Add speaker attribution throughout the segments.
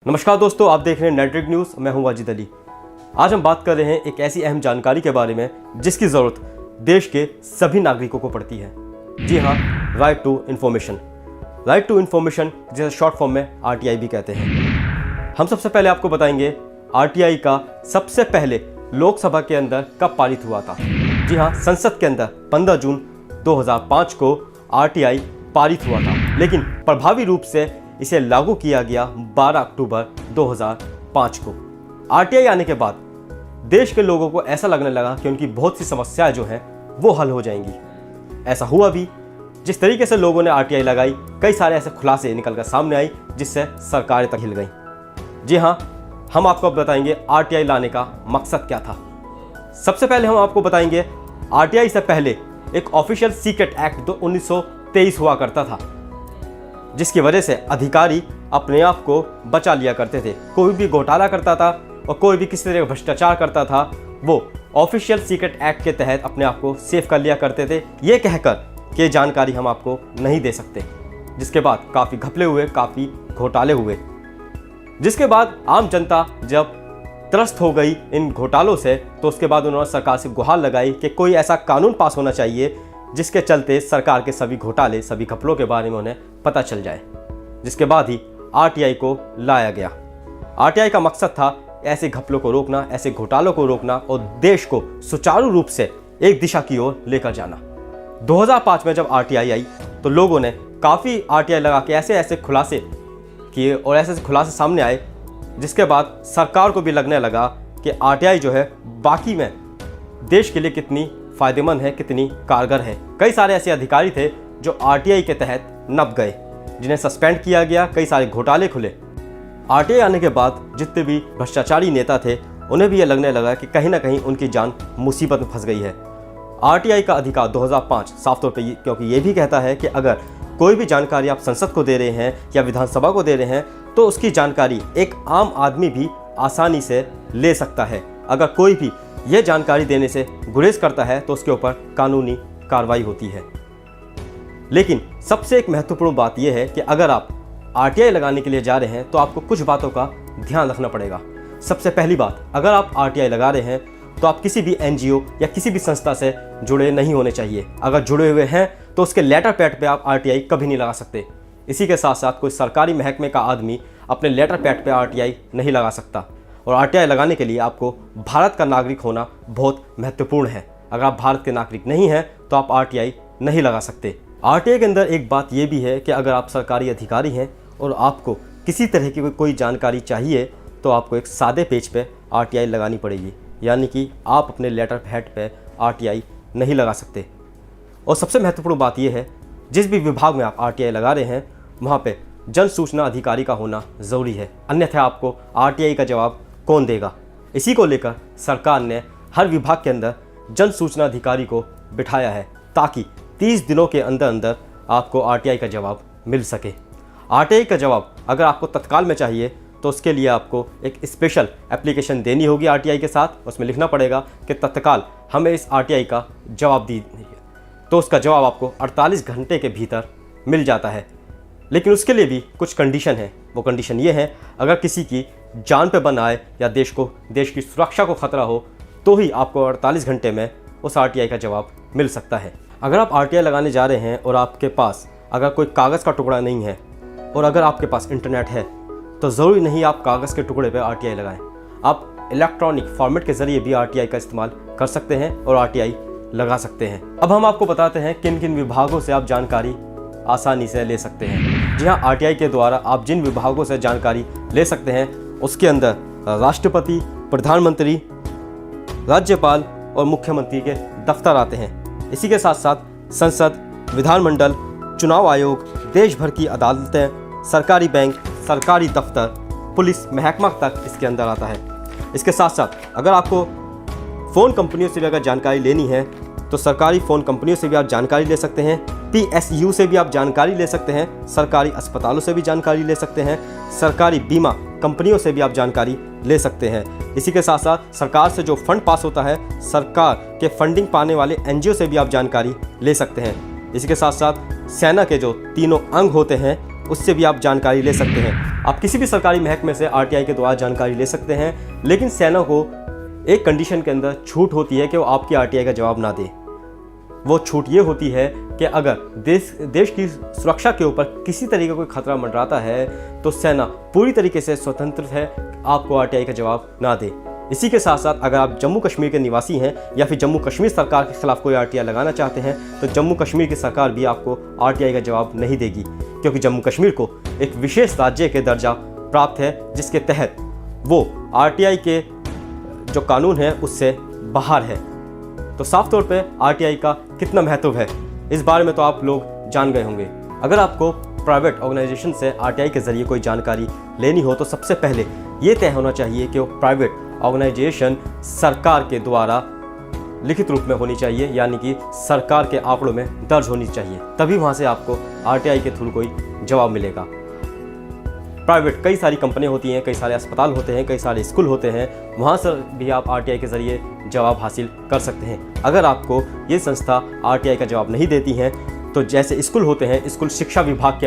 Speaker 1: नमस्कार दोस्तों, आप देख रहे हैं नेटवर्क न्यूज़। मैं हूं वाजिद अली। आज हम बात कर रहे हैं एक ऐसी अहम जानकारी के बारे में जिसकी ज़रूरत देश के सभी नागरिकों को पड़ती है। जी हां, right to information. Right to information जिसे शॉर्ट फॉर्म में RTI भी कहते हैं। हम सबसे पहले आपको बताएंगे RTI का सबसे पहले लोकसभा के अंदर कब पारित हुआ था। जी हाँ, संसद के अंदर 15 जून 2005 को RTI पारित हुआ था, लेकिन प्रभावी रूप से इसे लागू किया गया 12 अक्टूबर 2005 को। RTI आने के बाद देश के लोगों को ऐसा लगने लगा कि उनकी बहुत सी समस्याएं जो हैं वो हल हो जाएंगी। ऐसा हुआ भी। जिस तरीके से लोगों ने RTI लगाई, कई सारे ऐसे खुलासे निकलकर सामने आई जिससे सरकारें तक हिल गई। जी हाँ, हम आपको बताएंगे RTI लाने का मकसद क्या था। सबसे पहले हम आपको बताएंगे RTI से पहले एक ऑफिशियल सीक्रेट एक्ट 1923 हुआ करता था, जिसकी वजह से अधिकारी अपने आप को बचा लिया करते थे। कोई भी घोटाला करता था और कोई भी किसी तरह का भ्रष्टाचार करता था, वो ऑफिशियल सीक्रेट एक्ट के तहत अपने आप को सेव कर लिया करते थे, ये कहकर कि जानकारी हम आपको नहीं दे सकते। जिसके बाद काफ़ी घपले हुए, काफ़ी घोटाले हुए, जिसके बाद आम जनता जब त्रस्त हो गई इन घोटालों से, तो उसके बाद उन्होंने सरकार से गुहार लगाई कि कोई ऐसा कानून पास होना चाहिए जिसके चलते सरकार के सभी घोटाले, सभी घपलों के बारे में उन्हें पता चल जाए। जिसके बाद ही RTI को लाया गया। RTI का मकसद था ऐसे घपलों को रोकना, ऐसे घोटालों को रोकना और देश को सुचारू रूप से एक दिशा की ओर लेकर जाना। 2005 में जब RTI आई तो लोगों ने काफ़ी RTI लगा के ऐसे ऐसे खुलासे किए और ऐसे ऐसे खुलासे सामने आए, जिसके बाद सरकार को भी लगने लगा कि RTI जो है बाकी में देश के लिए कितनी फ़ायदेमंद है, कितनी कारगर है। कई सारे ऐसे अधिकारी थे जो RTI के तहत नप गए, जिन्हें सस्पेंड किया गया, कई सारे घोटाले खुले। RTI आने के बाद जितने भी भ्रष्टाचारी नेता थे, उन्हें भी ये लगने लगा कि कहीं ना कहीं उनकी जान मुसीबत में फंस गई है। RTI का अधिकार 2005 साफ तौर पर क्योंकि ये भी कहता है कि अगर कोई भी जानकारी आप संसद को दे रहे हैं या विधानसभा को दे रहे हैं, तो उसकी जानकारी एक आम आदमी भी आसानी से ले सकता है। अगर कोई भी यह जानकारी देने से गुरेज करता है तो उसके ऊपर कानूनी कार्रवाई होती है। लेकिन सबसे एक महत्वपूर्ण बात यह है कि अगर आप RTI लगाने के लिए जा रहे हैं तो आपको कुछ बातों का ध्यान रखना पड़ेगा। सबसे पहली बात, अगर आप RTI लगा रहे हैं तो आप किसी भी NGO या किसी भी संस्था से जुड़े नहीं होने चाहिए। अगर जुड़े हुए हैं तो उसके लेटर पैड पे आप RTI कभी नहीं लगा सकते। इसी के साथ साथ कोई सरकारी महकमे का आदमी अपने लेटर पैड पे RTI नहीं लगा सकता। और RTI लगाने के लिए आपको भारत का नागरिक होना बहुत महत्वपूर्ण है। अगर आप भारत के नागरिक नहीं हैं तो आप RTI नहीं लगा सकते। RTI के अंदर एक बात यह भी है कि अगर आप सरकारी अधिकारी हैं और आपको किसी तरह की कोई जानकारी चाहिए तो आपको एक सादे पेज पे RTI लगानी पड़ेगी, यानी कि आप अपने लेटर पैड पे RTI नहीं लगा सकते। और सबसे महत्वपूर्ण बात यह है, जिस भी विभाग में आप RTI लगा रहे हैं वहाँ पे जन सूचना अधिकारी का होना ज़रूरी है, अन्यथा आपको RTI का जवाब कौन देगा। इसी को लेकर सरकार ने हर विभाग के अंदर जन सूचना अधिकारी को बिठाया है, ताकि 30 दिनों के अंदर अंदर आपको RTI का जवाब मिल सके। RTI का जवाब अगर आपको तत्काल में चाहिए तो उसके लिए आपको एक स्पेशल एप्लीकेशन देनी होगी RTI के साथ। उसमें लिखना पड़ेगा कि तत्काल हमें इस RTI का जवाब दीजिए, तो उसका जवाब आपको 48 घंटे के भीतर मिल जाता है। लेकिन उसके लिए भी कुछ कंडीशन है। वो कंडीशन ये है, अगर किसी की जान पे बन आए या देश की सुरक्षा को खतरा हो तो ही आपको 48 घंटे में उस RTI का जवाब मिल सकता है। अगर आप RTI लगाने जा रहे हैं और आपके पास अगर कोई कागज़ का टुकड़ा नहीं है और अगर आपके पास इंटरनेट है, तो ज़रूरी नहीं आप कागज़ के टुकड़े पे RTI लगाएं। आप इलेक्ट्रॉनिक फॉर्मेट के ज़रिए भी RTI का इस्तेमाल कर सकते हैं और RTI लगा सकते हैं। अब हम आपको बताते हैं किन किन विभागों से आप जानकारी आसानी से ले सकते हैं। जी हाँ, RTI के द्वारा आप जिन विभागों से जानकारी ले सकते हैं उसके अंदर राष्ट्रपति, प्रधानमंत्री, राज्यपाल और मुख्यमंत्री के दफ्तर आते हैं। इसी के साथ साथ संसद, विधानमंडल, चुनाव आयोग, देश भर की अदालतें, सरकारी बैंक, सरकारी दफ्तर, पुलिस महकमा तक इसके अंदर आता है। इसके साथ साथ अगर आपको फ़ोन कंपनियों से भी अगर जानकारी लेनी है तो सरकारी फ़ोन कंपनियों से भी आप जानकारी ले सकते हैं, PSU से भी आप जानकारी ले सकते हैं, सरकारी अस्पतालों से भी जानकारी ले सकते हैं, सरकारी बीमा कंपनियों से भी आप जानकारी ले सकते हैं। इसी के साथ साथ सरकार से जो फंड पास होता है, सरकार के फंडिंग पाने वाले NGO से भी आप जानकारी ले सकते हैं। इसी के साथ साथ सेना के जो तीनों अंग होते हैं उससे भी आप जानकारी ले सकते हैं। आप किसी भी सरकारी महकमे से आरटीआई के द्वारा जानकारी ले सकते हैं, लेकिन सेना को एक कंडीशन के अंदर छूट होती है कि वो आपकी आरटीआई का जवाब ना दे। वो छूट ये होती है कि अगर देश की सुरक्षा के ऊपर किसी तरीके का कोई खतरा मंडराता है तो सेना पूरी तरीके से स्वतंत्र है आपको आरटीआई का जवाब ना दे। इसी के साथ साथ अगर आप जम्मू कश्मीर के निवासी हैं या फिर जम्मू कश्मीर सरकार के खिलाफ कोई आरटीआई लगाना चाहते हैं तो जम्मू कश्मीर की सरकार भी आपको आरटीआई का जवाब नहीं देगी, क्योंकि जम्मू कश्मीर को एक विशेष राज्य के दर्जा प्राप्त है, जिसके तहत वो आरटीआई के जो कानून है उससे बाहर है। तो साफ तौर पे आरटीआई का कितना महत्व है इस बारे में तो आप लोग जान गए होंगे। अगर आपको प्राइवेट ऑर्गेनाइजेशन से आरटीआई के ज़रिए कोई जानकारी लेनी हो तो सबसे पहले ये तय होना चाहिए कि वो प्राइवेट ऑर्गेनाइजेशन सरकार के द्वारा लिखित रूप में होनी चाहिए, यानी कि सरकार के आंकड़ों में दर्ज होनी चाहिए, तभी वहाँ से आपको आरटीआई के थ्रू कोई जवाब मिलेगा। प्राइवेट कई सारी कंपनियां होती हैं, कई सारे अस्पताल होते हैं, कई सारे स्कूल होते हैं, वहाँ से भी आप आरटीआई के ज़रिए जवाब हासिल कर सकते हैं। अगर आपको ये संस्था आरटीआई का जवाब नहीं देती हैं तो जैसे स्कूल होते हैं, स्कूल शिक्षा विभाग के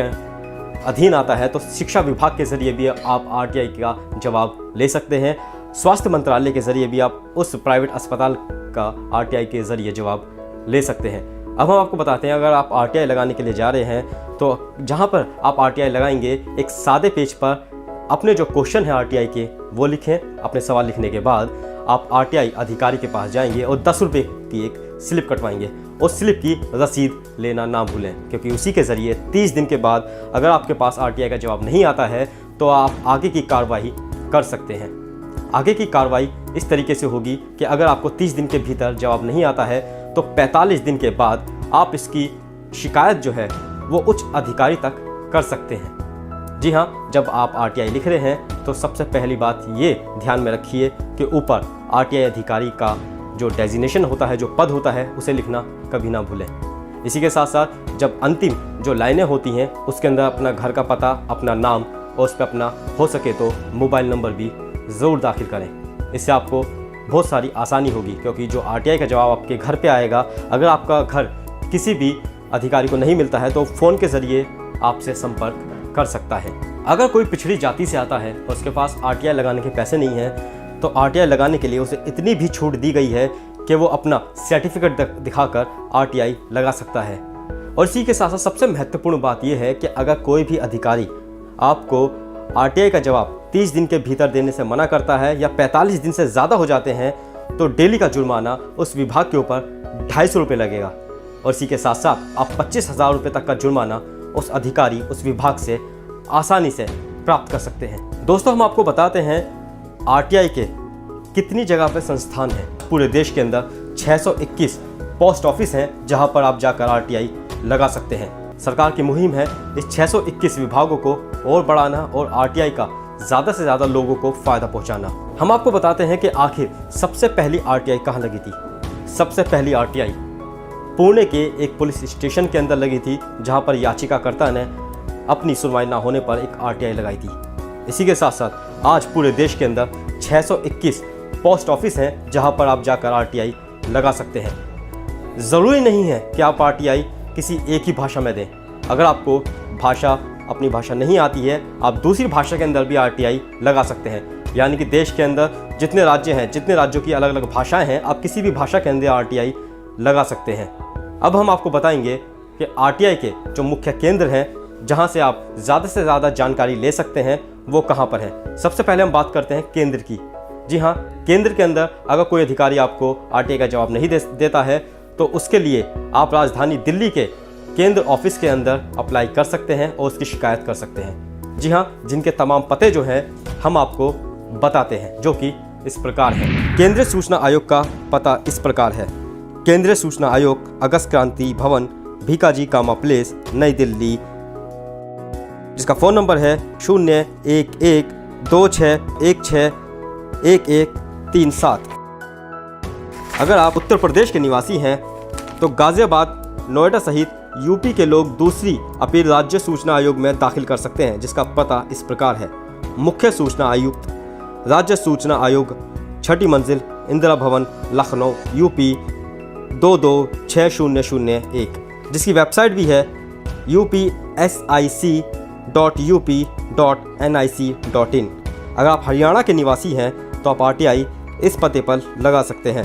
Speaker 1: अधीन आता है, तो शिक्षा विभाग के ज़रिए भी आप आरटीआई का जवाब ले सकते हैं। स्वास्थ्य मंत्रालय के ज़रिए भी आप उस प्राइवेट अस्पताल का आरटीआई के ज़रिए जवाब ले सकते हैं। अब हम आपको बताते हैं, अगर आप आरटीआई लगाने के लिए जा रहे हैं तो जहां पर आप आरटीआई लगाएंगे एक सादे पेज पर अपने जो क्वेश्चन है आरटीआई के वो लिखें। अपने सवाल लिखने के बाद आप आरटीआई अधिकारी के पास जाएंगे और 10 रुपये की एक स्लिप कटवाएंगे। उस स्लिप की रसीद लेना ना भूलें, क्योंकि उसी के ज़रिए 30 दिन के बाद अगर आपके पास आरटीआई का जवाब नहीं आता है तो आप आगे की कार्रवाई कर सकते हैं। आगे की कार्रवाई इस तरीके से होगी कि अगर आपको 30 दिन के भीतर जवाब नहीं आता है तो 45 दिन के बाद आप इसकी शिकायत जो है वो उच्च अधिकारी तक कर सकते हैं। जी हाँ, जब आप आरटीआई लिख रहे हैं तो सबसे पहली बात ये ध्यान में रखिए कि ऊपर आरटीआई अधिकारी का जो डेजिग्नेशन होता है, जो पद होता है, उसे लिखना कभी ना भूलें। इसी के साथ साथ जब अंतिम जो लाइनें होती हैं उसके अंदर अपना घर का पता, अपना नाम और उस पर अपना हो सके तो मोबाइल नंबर भी ज़रूर दाखिल करें। इससे आपको बहुत सारी आसानी होगी, क्योंकि जो आरटीआई का जवाब आपके घर पे आएगा, अगर आपका घर किसी भी अधिकारी को नहीं मिलता है तो फ़ोन के ज़रिए आपसे संपर्क कर सकता है। अगर कोई पिछड़ी जाति से आता है और उसके पास आरटीआई लगाने के पैसे नहीं हैं तो आरटीआई लगाने के लिए उसे इतनी भी छूट दी गई है कि वो अपना सर्टिफिकेट दिखाकर आरटीआई लगा सकता है। और इसी के साथ साथ सबसे महत्वपूर्ण बात यह है कि अगर कोई भी अधिकारी आपको आरटीआई का जवाब 30 दिन के भीतर देने से मना करता है या 45 दिन से ज़्यादा हो जाते हैं तो डेली का जुर्माना उस विभाग के ऊपर 250 रुपये लगेगा। और इसी के साथ साथ आप 25,000 रुपये तक का जुर्माना उस अधिकारी, उस विभाग से आसानी से प्राप्त कर सकते हैं। दोस्तों, हम आपको बताते हैं आरटीआई के कितनी जगह पर संस्थान हैं। पूरे देश के अंदर 621 पोस्ट ऑफिस हैं जहां पर आप जाकर आरटीआई लगा सकते हैं। सरकार की मुहिम है इस 621 विभागों को और बढ़ाना और आरटीआई का ज़्यादा से ज़्यादा लोगों को फ़ायदा पहुंचाना। हम आपको बताते हैं कि आखिर सबसे पहली आरटीआई कहाँ लगी थी। सबसे पहली आरटीआई पुणे के एक पुलिस स्टेशन के अंदर लगी थी, जहां पर याचिकाकर्ता ने अपनी सुनवाई ना होने पर एक आरटीआई लगाई थी। इसी के साथ साथ आज पूरे देश के अंदर 621 पोस्ट ऑफिस हैं जहां पर आप जाकर आरटीआई लगा सकते हैं। ज़रूरी नहीं है कि आप आरटीआई किसी एक ही भाषा में दें। अगर आपको अपनी भाषा नहीं आती है, आप दूसरी भाषा के अंदर भी आरटीआई लगा सकते हैं। यानी कि देश के अंदर जितने राज्य हैं, जितने राज्यों की अलग अलग भाषाएं हैं, आप किसी भी भाषा के अंदर आरटीआई लगा सकते हैं। अब हम आपको बताएंगे कि आरटीआई के जो मुख्य केंद्र हैं जहां से आप ज़्यादा से ज़्यादा जानकारी ले सकते हैं वो कहां पर हैं। सबसे पहले हम बात करते हैं केंद्र की। जी हाँ, केंद्र के अंदर अगर कोई अधिकारी आपको आरटीआई का जवाब नहीं देता है तो उसके लिए आप राजधानी दिल्ली के केंद्र ऑफिस के अंदर अप्लाई कर सकते हैं और उसकी शिकायत कर सकते हैं। जी हाँ, जिनके तमाम पते जो हैं हम आपको बताते हैं, जो कि इस प्रकार है। केंद्रीय सूचना आयोग का पता इस प्रकार है। केंद्रीय सूचना आयोग, अगस्त क्रांति भवन, भीकाजी कामा प्लेस, नई दिल्ली, जिसका फ़ोन नंबर है 01126161137। अगर आप उत्तर प्रदेश के निवासी हैं तो गाज़ियाबाद, नोएडा सहित यूपी के लोग दूसरी अपील राज्य सूचना आयोग में दाखिल कर सकते हैं, जिसका पता इस प्रकार है। मुख्य सूचना आयुक्त, राज्य सूचना आयोग, 6ठी मंजिल, इंदिरा भवन, लखनऊ, यूपी 226001, जिसकी वेबसाइट भी है upsic.gov.in। arsc.up.nic.in। अगर आप हरियाणा के निवासी हैं तो आप RTI इस पते पर लगा सकते हैं।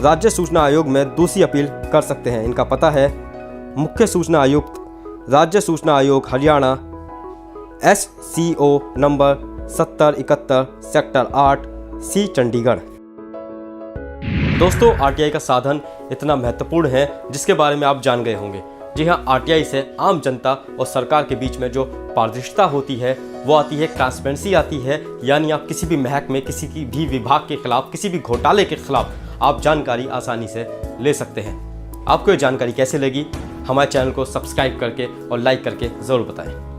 Speaker 1: राज्य सूचना आयोग में दूसरी अपील कर सकते हैं। इनका पता है मुख्य सूचना आयुक्त, राज्य सूचना आयोग Haryana, SCO number 7071 sector 8 C Chandigarh. दोस्तों, RTI का साधन इतना महत्वपूर्ण है जिसके बारे में आप जान गए होंगे। जी हाँ, RTI से आम जनता और सरकार के बीच में जो पारदर्शिता होती है वो आती है, ट्रांसपेरेंसी आती है, यानी आप किसी भी महकमे, किसी की भी विभाग के खिलाफ, किसी भी घोटाले के खिलाफ आप जानकारी आसानी से ले सकते हैं। आपको ये जानकारी कैसे लगी, हमारे चैनल को सब्सक्राइब करके और लाइक करके ज़रूर बताएं।